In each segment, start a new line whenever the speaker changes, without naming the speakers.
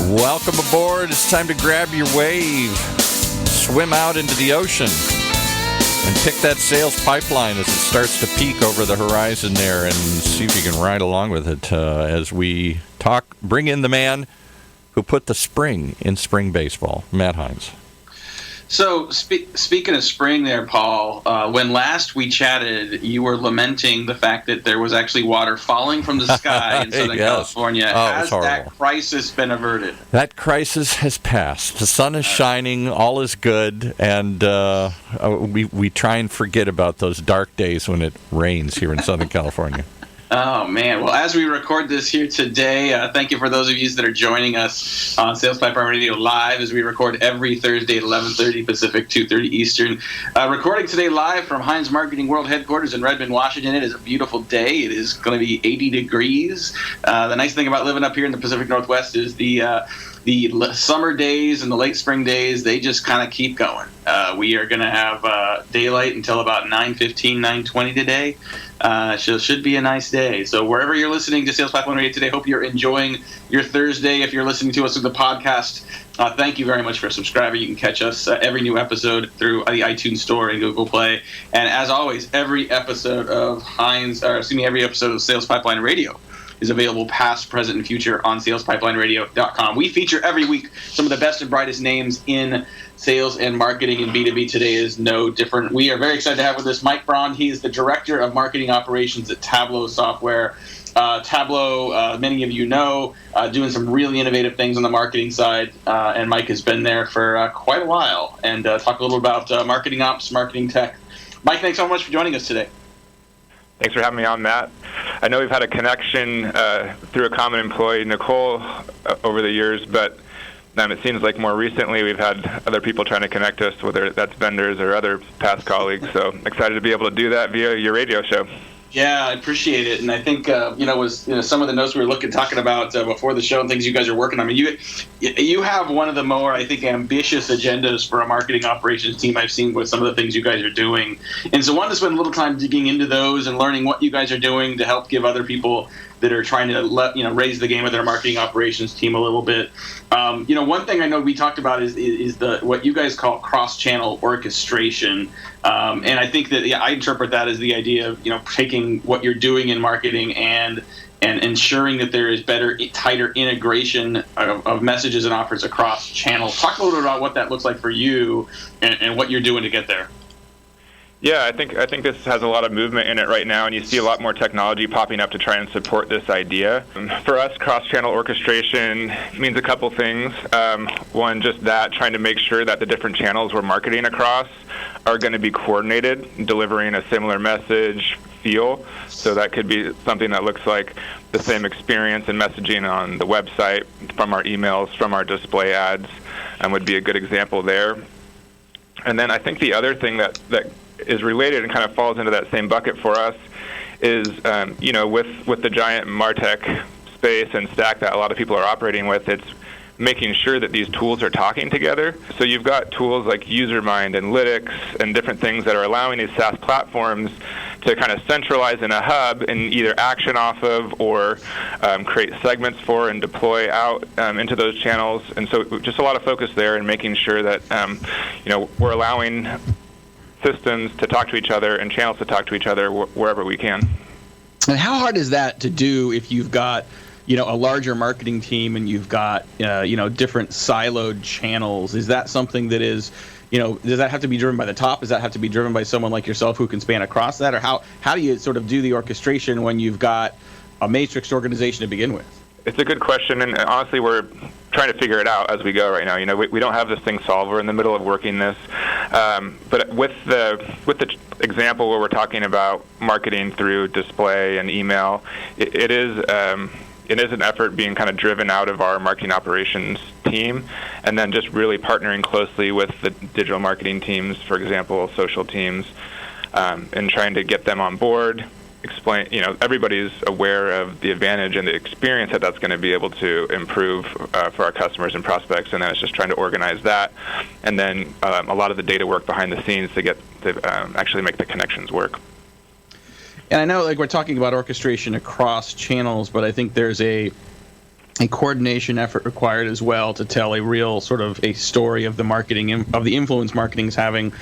Welcome aboard. It's time to grab your wave, swim out into the ocean, and pick that sales pipeline as it starts to peak over the horizon there, and see if you can ride along with it as we talk. Bring in the man who put the spring in spring baseball, Matt Hines.
So, speaking of spring there, Paul, when last we chatted, you were lamenting the fact that there was actually water falling from the sky in Southern California. Has that crisis been averted?
That crisis has passed. The sun is shining, all is good, and we try and forget about those dark days when it rains here in Southern California.
Oh, man. Well, as we record this here today, thank you for those of you that are joining us on Sales Pipeline Radio Live as we record every Thursday at 11:30 Pacific, 2:30 Eastern. Recording today live from Hines Marketing World Headquarters in Redmond, Washington. It is a beautiful day. It is going to be 80 degrees. The nice thing about living up here in the Pacific Northwest is the summer days and the late spring days, they just kind of keep going. We are going to have daylight until about 9:15, 9:20 today. So it should be a nice day. So wherever you're listening to Sales Pipeline Radio today, hope you're enjoying your Thursday. If you're listening to us through the podcast, thank you very much for subscribing. You can catch us every new episode through the iTunes Store and Google Play. And as always, every episode of every episode of Sales Pipeline Radio is available past, present, and future on salespipelineradio.com. We feature every week some of the best and brightest names in sales and marketing, and B2B today is no different. We are very excited to have with us Mike Braund. He is the Director of Marketing Operations at Tableau Software. Tableau, many of you know, doing some really innovative things on the marketing side, and Mike has been there for quite a while, and talk a little about marketing ops, marketing tech. Mike, thanks so much for joining us today.
Thanks for having me on, Matt. I know we've had a connection through a common employee, Nicole, over the years, but it seems like more recently we've had other people trying to connect us, whether that's vendors or other past colleagues. So excited to be able to do that via your radio show.
Yeah, I appreciate it, and I think some of the notes we were talking about before the show and things you guys are working on. I mean, you have one of the more, I think, ambitious agendas for a marketing operations team I've seen with some of the things you guys are doing, and so I wanted to spend a little time digging into those and learning what you guys are doing to help give other people that are trying to raise the game of their marketing operations team a little bit. One thing I know we talked about is what you guys call cross-channel orchestration, and I think that I interpret that as the idea of taking what you're doing in marketing and ensuring that there is better, tighter integration of messages and offers across channels. Talk a little bit about what that looks like for you and what you're doing to get there.
Yeah, I think this has a lot of movement in it right now, and you see a lot more technology popping up to try and support this idea. For us, cross-channel orchestration means a couple things. One, just that, trying to make sure that the different channels we're marketing across are going to be coordinated, delivering a similar message, feel. So that could be something that looks like the same experience and messaging on the website, from our emails, from our display ads, and would be a good example there. And then I think the other thing that is related and kind of falls into that same bucket for us is, with the giant MarTech space and stack that a lot of people are operating with, it's making sure that these tools are talking together. So you've got tools like usermind and lytics and different things that are allowing these SaaS platforms to kind of centralize in a hub and either action off of or create segments for and deploy out into those channels. And so just a lot of focus there and making sure that we're allowing systems to talk to each other and channels to talk to each other wherever we can.
And how hard is that to do if you've got a larger marketing team and you've got different siloed channels? Is that something that is does that have to be driven by the top? Does that have to be driven by someone like yourself who can span across that? Or how do you sort of do the orchestration when you've got a matrix organization to begin with?
It's a good question, and honestly, we're trying to figure it out as we go right now. We don't have this thing solved. We're in the middle of working this. But with the example where we're talking about marketing through display and email, it is an effort being kind of driven out of our marketing operations team, and then just really partnering closely with the digital marketing teams, for example, social teams, and trying to get them on board. Explain, everybody's aware of the advantage and the experience that that's going to be able to improve for our customers and prospects, and then it's just trying to organize that, and then a lot of the data work behind the scenes to get to actually make the connections work.
And I know, we're talking about orchestration across channels, but I think there's a a coordination effort required as well to tell a real sort of a story of the marketing, of the influence marketing is having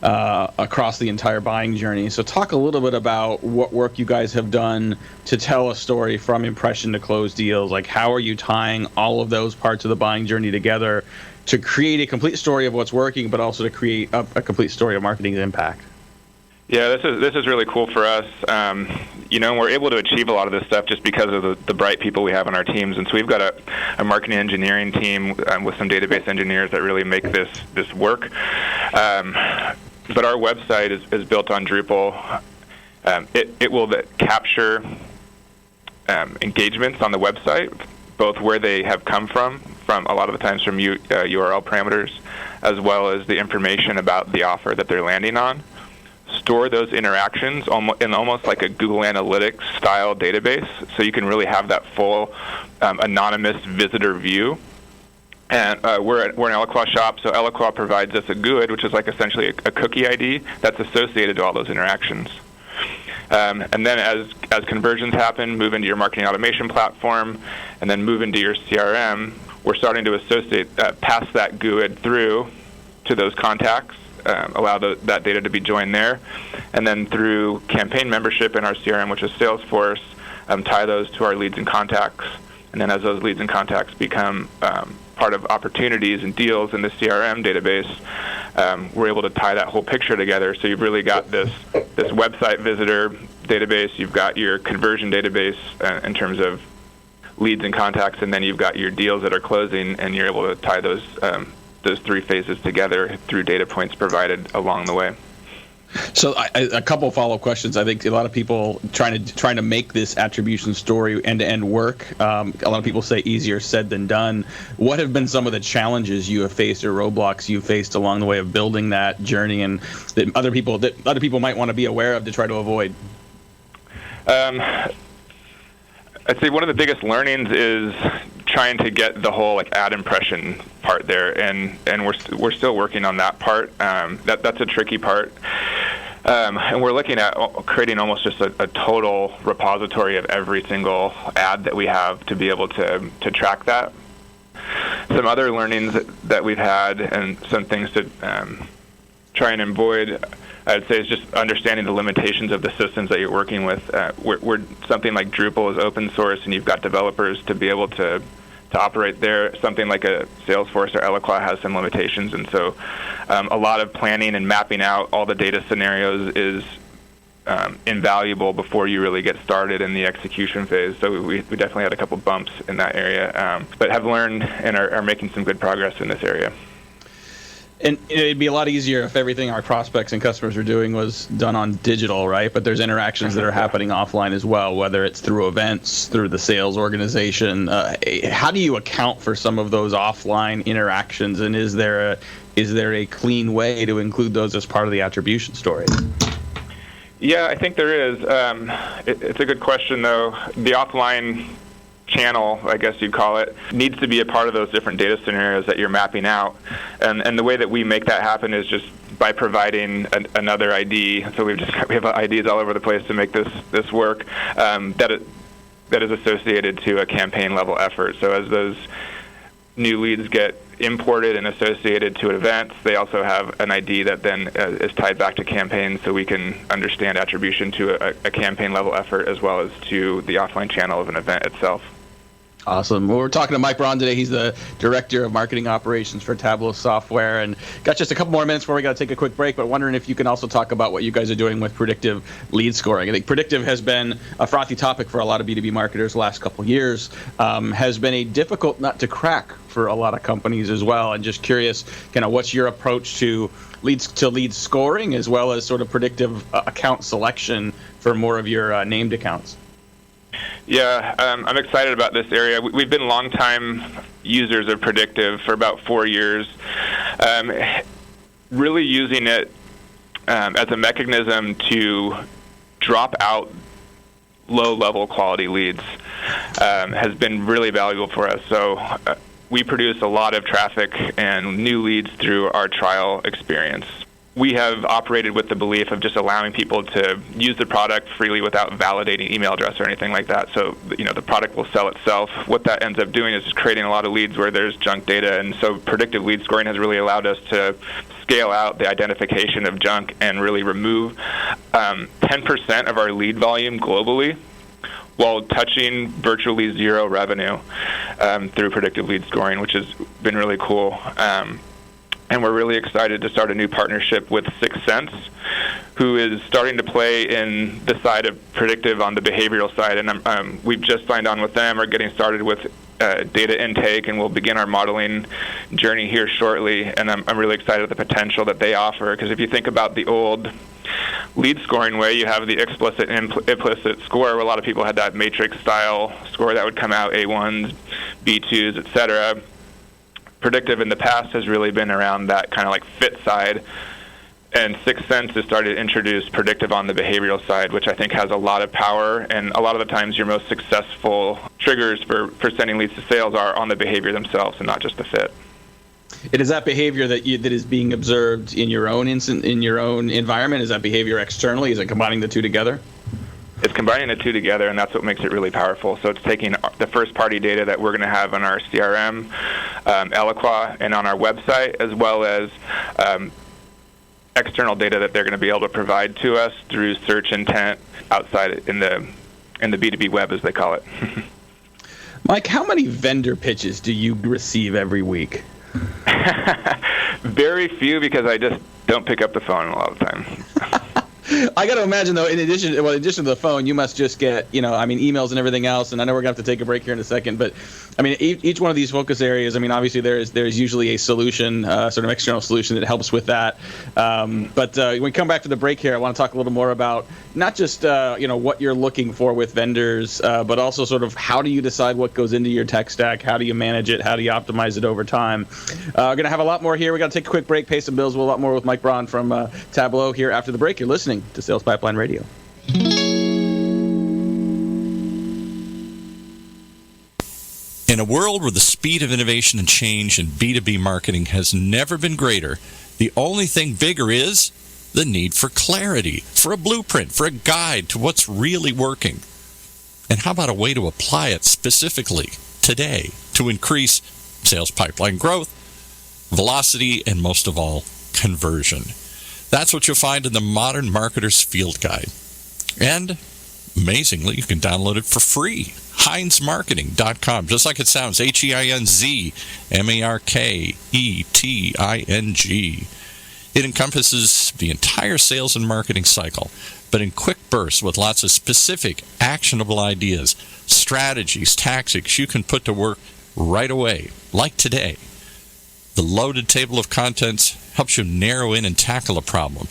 across the entire buying journey. So talk a little bit about what work you guys have done to tell a story from impression to close deals. Like, how are you tying all of those parts of the buying journey together to create a complete story of what's working, but also to create a complete story of marketing's impact?
Yeah, this is really cool for us. We're able to achieve a lot of this stuff just because of the bright people we have on our teams. And so we've got a marketing engineering team with some database engineers that really make this work. But our website is built on Drupal. It will capture engagements on the website, both where they have come from a lot of the times from URL parameters, as well as the information about the offer that they're landing on. Store those interactions in almost like a Google Analytics style database, so you can really have that full anonymous visitor view. And we're an Eloqua shop, so Eloqua provides us a GUID, which is like essentially a cookie ID that's associated to all those interactions. And then as conversions happen, move into your marketing automation platform, and then move into your CRM, we're starting to associate, pass that GUID through to those contacts, allow that data to be joined there, and then through campaign membership in our CRM, which is Salesforce, tie those to our leads and contacts. And then as those leads and contacts become part of opportunities and deals in the CRM database, we're able to tie that whole picture together. So you've really got this website visitor database, you've got your conversion database in terms of leads and contacts, and then you've got your deals that are closing, and you're able to tie those three phases together through data points provided along the way.
So a couple follow-up questions. I think a lot of people trying to make this attribution story end-to-end work. A lot of people say easier said than done. What have been some of the challenges you have faced or roadblocks you've faced along the way of building that journey, and that other people might want to be aware of to try to avoid?
I'd say one of the biggest learnings is trying to get the whole ad impression part there, and we're still working on that part. That's a tricky part, and we're looking at creating almost just a total repository of every single ad that we have to be able to track that. Some other learnings that we've had, and some things to try and avoid, I'd say, is just understanding the limitations of the systems that you're working with. We're something like Drupal is open source, and you've got developers to be able to operate there. Something like a Salesforce or Eloqua has some limitations, and so a lot of planning and mapping out all the data scenarios is invaluable before you really get started in the execution phase. So we definitely had a couple bumps in that area, but have learned and are making some good progress in this area.
And it'd be a lot easier if everything our prospects and customers are doing was done on digital, right? But there's interactions that are happening offline as well, whether it's through events, through the sales organization. How do you account for some of those offline interactions, and is there a clean way to include those as part of the attribution story?
Yeah, I think there is. It's a good question, though. The offline channel, I guess you'd call it, needs to be a part of those different data scenarios that you're mapping out. And the way that we make that happen is just by providing another ID. So we have IDs all over the place to make this work, that is associated to a campaign level effort. So as those new leads get imported and associated to events, they also have an ID that then is tied back to campaigns, so we can understand attribution to a campaign level effort as well as to the offline channel of an event itself.
Awesome. Well, we're talking to Mike Braund today. He's the Director of Marketing Operations for Tableau Software. And got just a couple more minutes before we got to take a quick break, but wondering if you can also talk about what you guys are doing with predictive lead scoring. I think predictive has been a frothy topic for a lot of B2B marketers the last couple of years, has been a difficult nut to crack for a lot of companies as well. And just curious, what's your approach to lead scoring as well as sort of predictive account selection for more of your named accounts?
Yeah, I'm excited about this area. We've been longtime users of predictive for about 4 years, really using it as a mechanism to drop out low-level quality leads has been really valuable for us. So we produce a lot of traffic and new leads through our trial experience. we have operated with the belief of just allowing people to use the product freely without validating email address or anything like that. So, the product will sell itself. What that ends up doing is just creating a lot of leads where there's junk data. And so predictive lead scoring has really allowed us to scale out the identification of junk and really remove 10% of our lead volume globally while touching virtually zero revenue through predictive lead scoring, which has been really cool. And we're really excited to start a new partnership with 6 Sense, who is starting to play in the side of predictive on the behavioral side. And we've just signed on with them. We're getting started with data intake, and we'll begin our modeling journey here shortly. And I'm really excited at the potential that they offer, because if you think about the old lead scoring way, you have the explicit and implicit score, where a lot of people had that matrix style score that would come out, A1s, B2s, etc. Predictive in the past has really been around that kind of like fit side, and 6 Sense has started to introduce predictive on the behavioral side, which I think has a lot of power, and a lot of the times your most successful triggers for sending leads to sales are on the behavior themselves and not just the fit.
It is that behavior that is being observed in your own in your own environment? Is that behavior externally? Is it combining the two together?
It's combining the two together, and that's what makes it really powerful. So it's taking the first-party data that we're going to have on our CRM, Eloqua, and on our website, as well as external data that they're going to be able to provide to us through search intent outside in the B2B web, as they call it.
Mike, how many vendor pitches do you receive every week?
Very few, because I just don't pick up the phone a lot of the time.
I got to imagine, though, in addition to the phone, you must just get, emails and everything else. And I know we're going to have to take a break here in a second, but each one of these focus areas, obviously there's usually a solution, sort of external solution that helps with that. But when we come back to the break here, I want to talk a little more about not just what you're looking for with vendors, but also sort of how do you decide what goes into your tech stack? How do you manage it? How do you optimize it over time? We're going to have a lot more here. We're going to take a quick break, pay some bills. We'll have a lot more with Mike Braund from Tableau here after the break. You're listening to Sales Pipeline Radio.
In a world where the speed of innovation and change in B2B marketing has never been greater, the only thing bigger is the need for clarity, for a blueprint, for a guide to what's really working. And how about a way to apply it specifically today to increase sales pipeline growth, velocity, and most of all, conversion? That's what you'll find in the Modern Marketer's Field Guide. And amazingly, you can download it for free. HeinzMarketing.com, just like it sounds, HeinzMarketing. It encompasses the entire sales and marketing cycle, but in quick bursts with lots of specific, actionable ideas, strategies, tactics you can put to work right away, like today. The loaded table of contents helps you narrow in and tackle a problem.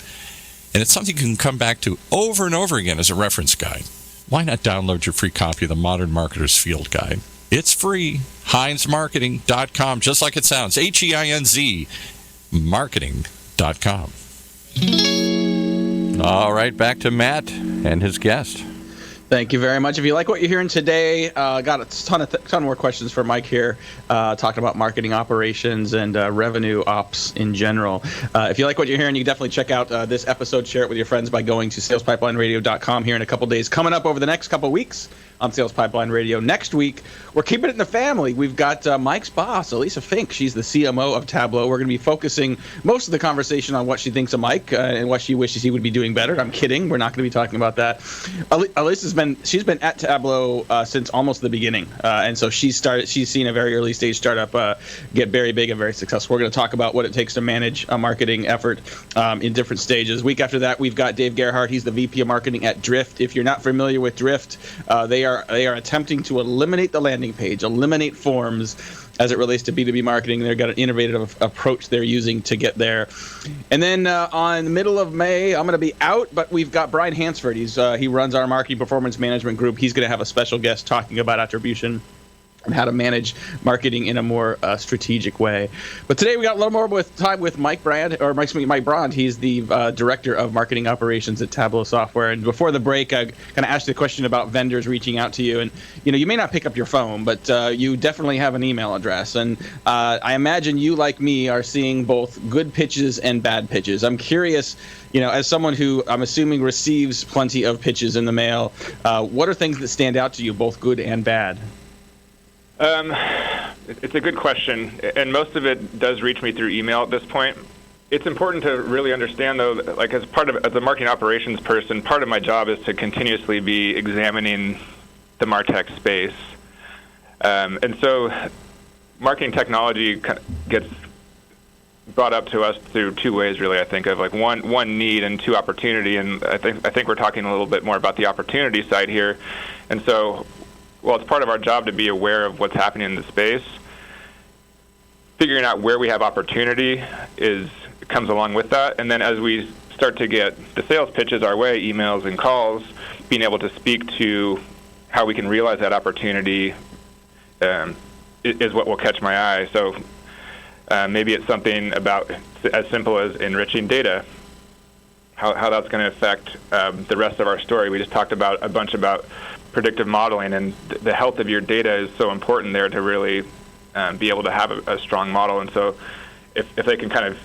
And it's something you can come back to over and over again as a reference guide. Why not download your free copy of the Modern Marketer's Field Guide? It's free. HeinzMarketing.com, just like it sounds. HEINZ Marketing.com. All right, back to Matt and his guest.
Thank you very much. If you like what you're hearing today, got a ton more questions for Mike here, talking about marketing operations and revenue ops in general. If you like what you're hearing, you can definitely check out this episode. Share it with your friends by going to salespipelineradio.com here in a couple days. Coming up over the next couple weeks on Sales Pipeline Radio. Next week, we're keeping it in the family. We've got Mike's boss, Elisa Fink. She's the CMO of Tableau. We're going to be focusing most of the conversation on what she thinks of Mike and what she wishes he would be doing better. I'm kidding. We're not going to be talking about that. Elisa's been at Tableau since almost the beginning, and so she's seen a very early stage startup get very big and very successful. We're going to talk about what it takes to manage a marketing effort in different stages. Week after that, we've got Dave Gerhardt. He's the VP of Marketing at Drift. If you're not familiar with Drift, they are attempting to eliminate the landing page, eliminate forms as it relates to B2B marketing. They've got an innovative approach they're using to get there. And then on the middle of May, I'm going to be out, but we've got Brian Hansford. He runs our marketing performance management group. He's going to have a special guest talking about attribution. and how to manage marketing in a more strategic way. But today we got a little more time with Mike Braund. He's the director of marketing operations at Tableau Software. And before the break, I kind of asked you a question about vendors reaching out to you. And you may not pick up your phone, but you definitely have an email address. And I imagine you, like me, are seeing both good pitches and bad pitches. I'm curious, as someone who I'm assuming receives plenty of pitches in the mail, what are things that stand out to you, both good and bad?
It's a good question, and most of it does reach me through email at this point. It's important to really understand, though, like as a marketing operations person, part of my job is to continuously be examining the MarTech space. And so marketing technology gets brought up to us through two ways, really, I think, of like one need and two opportunity. And I think we're talking a little bit more about the opportunity side here. And so, well, it's part of our job to be aware of what's happening in the space. Figuring out where we have opportunity comes along with that. And then as we start to get the sales pitches our way, emails and calls, being able to speak to how we can realize that opportunity is what will catch my eye. So maybe it's something about as simple as enriching data, how that's going to affect the rest of our story. We just talked about a bunch about predictive modeling, and the health of your data is so important there to really be able to have a strong model. And so if they can kind of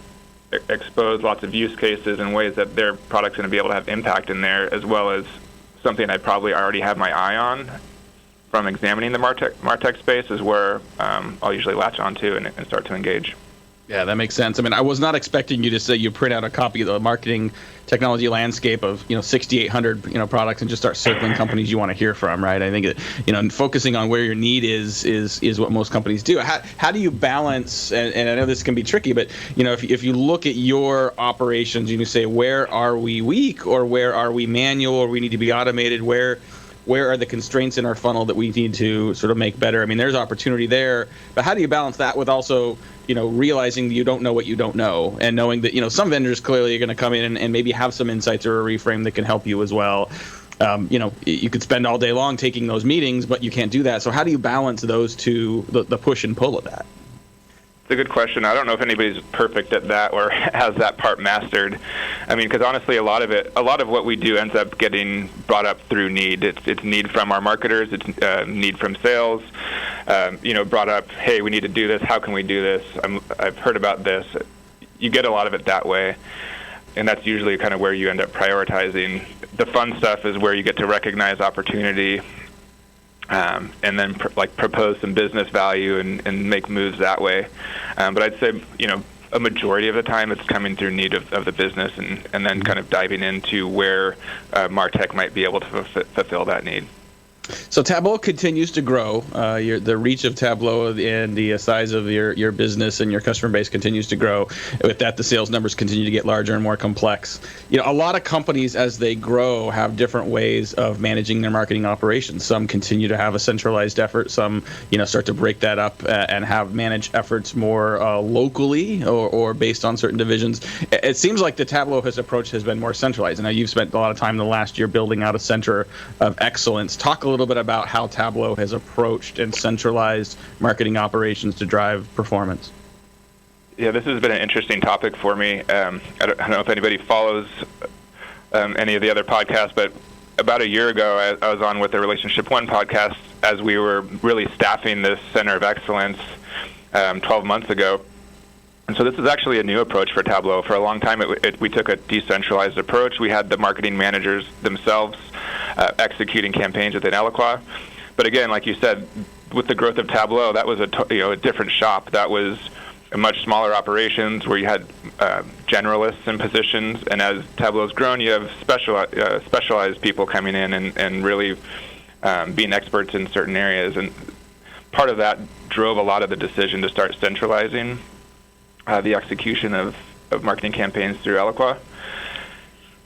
expose lots of use cases and ways that their product's going to be able to have impact in there, as well as something I probably already have my eye on from examining the MarTech space, is where I'll usually latch onto and start to engage.
Yeah, that makes sense. I mean, I was not expecting you to say you print out a copy of the marketing technology landscape of 6,800 products and just start circling companies you want to hear from, right? I think that focusing on where your need is what most companies do. How do you balance? And I know this can be tricky, but if you look at your operations and you say, where are we weak, or where are we manual, or we need to be automated? Where are the constraints in our funnel that we need to sort of make better? I mean, there's opportunity there, but how do you balance that with also, realizing that you don't know what you don't know, and knowing that, some vendors clearly are going to come in and maybe have some insights or a reframe that can help you as well. You could spend all day long taking those meetings, but you can't do that. So how do you balance those two, the push and pull of that?
It's a good question. I don't know if anybody's perfect at that or has that part mastered. I mean, because honestly, a lot of what we do ends up getting brought up through need. It's need from our marketers. It's need from sales. Brought up, hey, we need to do this. How can we do this? I've heard about this. You get a lot of it that way, and that's usually kind of where you end up prioritizing. The fun stuff is where you get to recognize opportunity. And then propose some business value and make moves that way. But I'd say, a majority of the time it's coming through need of the business and then kind of diving into where MarTech might be able to fulfill that need.
So Tableau continues to grow. The reach of Tableau and the size of your business and your customer base continues to grow. With that, the sales numbers continue to get larger and more complex. A lot of companies, as they grow, have different ways of managing their marketing operations. Some continue to have a centralized effort. Some, start to break that up and have managed efforts more locally or based on certain divisions. It seems like the Tableau approach has been more centralized. And now you've spent a lot of time in the last year building out a center of excellence. Talk a little bit about how Tableau has approached and centralized marketing operations to drive performance.
Yeah, this has been an interesting topic for me. I don't know if anybody follows any of the other podcasts, but about a year ago, I was on with the Relationship One podcast as we were really staffing this center of excellence 12 months ago. And so this is actually a new approach for Tableau. For a long time, we took a decentralized approach. We had the marketing managers themselves executing campaigns within Eloqua. But again, like you said, with the growth of Tableau, that was a different shop. That was a much smaller operations where you had generalists in positions. And as Tableau's grown, you have specialized people coming in and really being experts in certain areas. And part of that drove a lot of the decision to start centralizing the execution of marketing campaigns through Eloqua.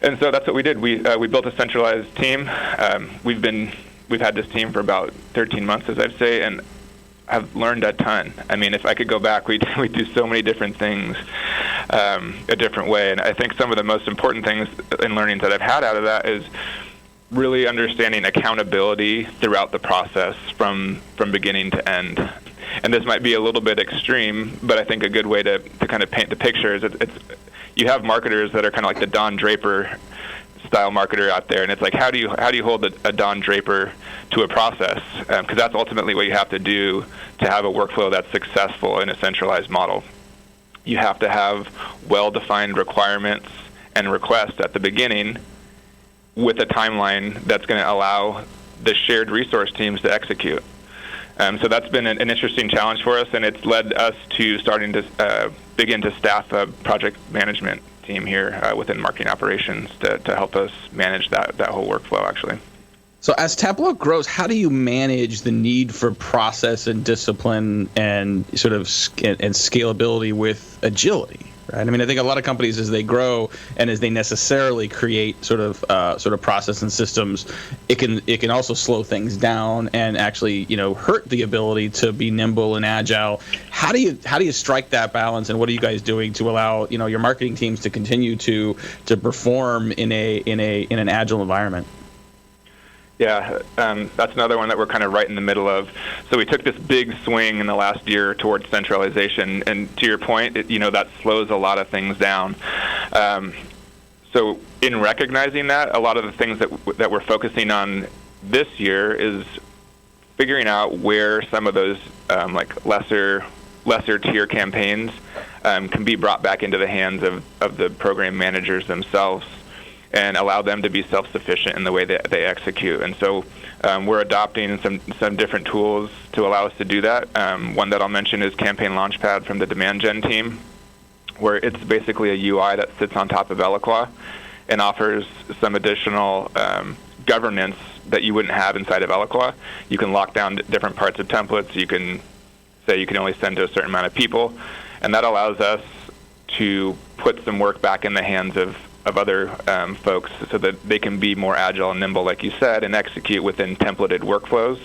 And so that's what we did. We built a centralized team. We've had this team for about 13 months, as I'd say, and I've learned a ton. I mean, if I could go back, we'd do so many different things a different way. And I think some of the most important things and learnings that I've had out of that is really understanding accountability throughout the process from beginning to end. And this might be a little bit extreme, but I think a good way to kind of paint the picture is it's you have marketers that are kind of like the Don Draper style marketer out there, and it's like how do you hold a Don Draper to a process? Because that's ultimately what you have to do to have a workflow that's successful in a centralized model. You have to have well-defined requirements and requests at the beginning with a timeline that's going to allow the shared resource teams to execute. So that's been an interesting challenge for us, and it's led us to starting to begin to staff a project management team here within marketing operations to help us manage that whole workflow, actually.
So as Tableau grows, how do you manage the need for process and discipline and sort of and scalability with agility? Right? I mean, I think a lot of companies, as they grow and as they necessarily create sort of process and systems, it can also slow things down and actually hurt the ability to be nimble and agile. How do you strike that balance, and what are you guys doing to allow your marketing teams to continue to perform in an agile environment?
Yeah, that's another one that we're kind of right in the middle of. So we took this big swing in the last year towards centralization, and to your point, that slows a lot of things down. So in recognizing that, a lot of the things that we're focusing on this year is figuring out where some of those like lesser tier campaigns can be brought back into the hands of the program managers themselves, and allow them to be self-sufficient in the way that they execute. And so we're adopting some different tools to allow us to do that. One that I'll mention is Campaign Launchpad from the Demand Gen team, where it's basically a UI that sits on top of Eloqua and offers some additional governance that you wouldn't have inside of Eloqua. You can lock down different parts of templates. You can say you can only send to a certain amount of people, and that allows us to put some work back in the hands of other folks so that they can be more agile and nimble, like you said, and execute within templated workflows.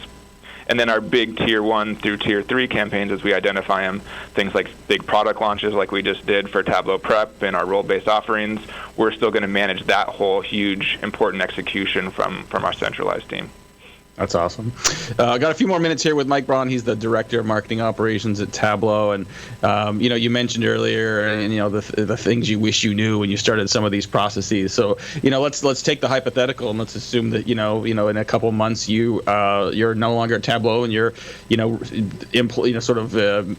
And then our big Tier 1 through Tier 3 campaigns, as we identify them, things like big product launches like we just did for Tableau Prep and our role-based offerings, we're still going to manage that whole huge, important execution from our centralized team.
That's awesome. Got a few more minutes here with Mike Braund. He's the director of marketing operations at Tableau, and you mentioned earlier, and the things you wish you knew when you started some of these processes. So let's take the hypothetical and let's assume that in a couple months you're no longer at Tableau and you're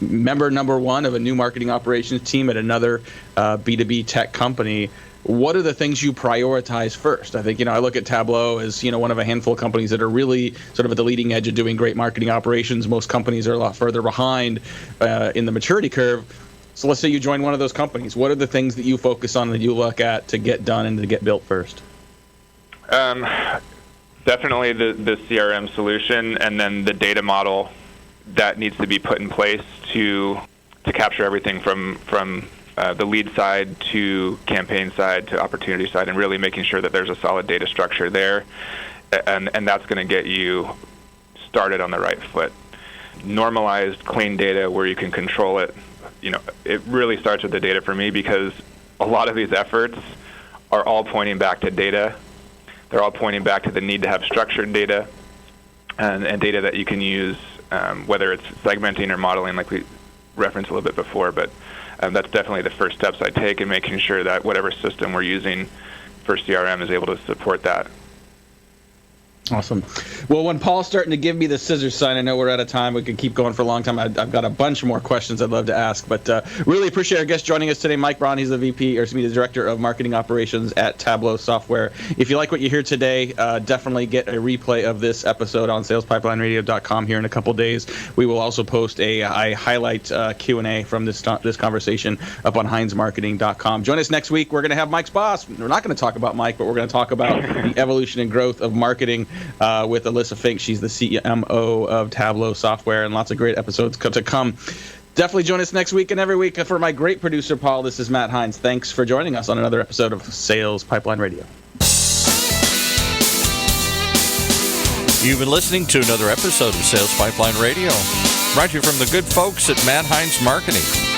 member number one of a new marketing operations team at another B2B tech company. What are the things you prioritize first? I think, I look at Tableau as, one of a handful of companies that are really sort of at the leading edge of doing great marketing operations. Most companies are a lot further behind in the maturity curve. So let's say you join one of those companies. What are the things that you focus on that you look at to get done and to get built first?
Definitely the CRM solution, and then the data model that needs to be put in place to capture everything from the lead side to campaign side to opportunity side, and really making sure that there's a solid data structure there, and that's going to get you started on the right foot. Normalized, clean data where you can control it. It really starts with the data for me, because a lot of these efforts are all pointing back to data. They're all pointing back to the need to have structured data and data that you can use, whether it's segmenting or modeling, like we referenced a little bit before, but that's definitely the first steps I take in making sure that whatever system we're using for CRM is able to support that.
Awesome. Well, when Paul's starting to give me the scissors sign, I know we're out of time. We could keep going for a long time. I've got a bunch more questions I'd love to ask, but really appreciate our guest joining us today, Mike Braund. He's the the Director of Marketing Operations at Tableau Software. If you like what you hear today, definitely get a replay of this episode on SalesPipelineRadio.com here in a couple days. We will also post a highlight Q&A from this conversation up on HeinzMarketing.com. Join us next week. We're going to have Mike's boss. We're not going to talk about Mike, but we're going to talk about the evolution and growth of marketing with Alyssa Fink. She's the CMO of Tableau Software, and lots of great episodes to come. Definitely join us next week and every week. For my great producer, Paul, this is Matt Heinz. Thanks for joining us on another episode of Sales Pipeline Radio.
You've been listening to another episode of Sales Pipeline Radio, brought to you from the good folks at Matt Heinz Marketing.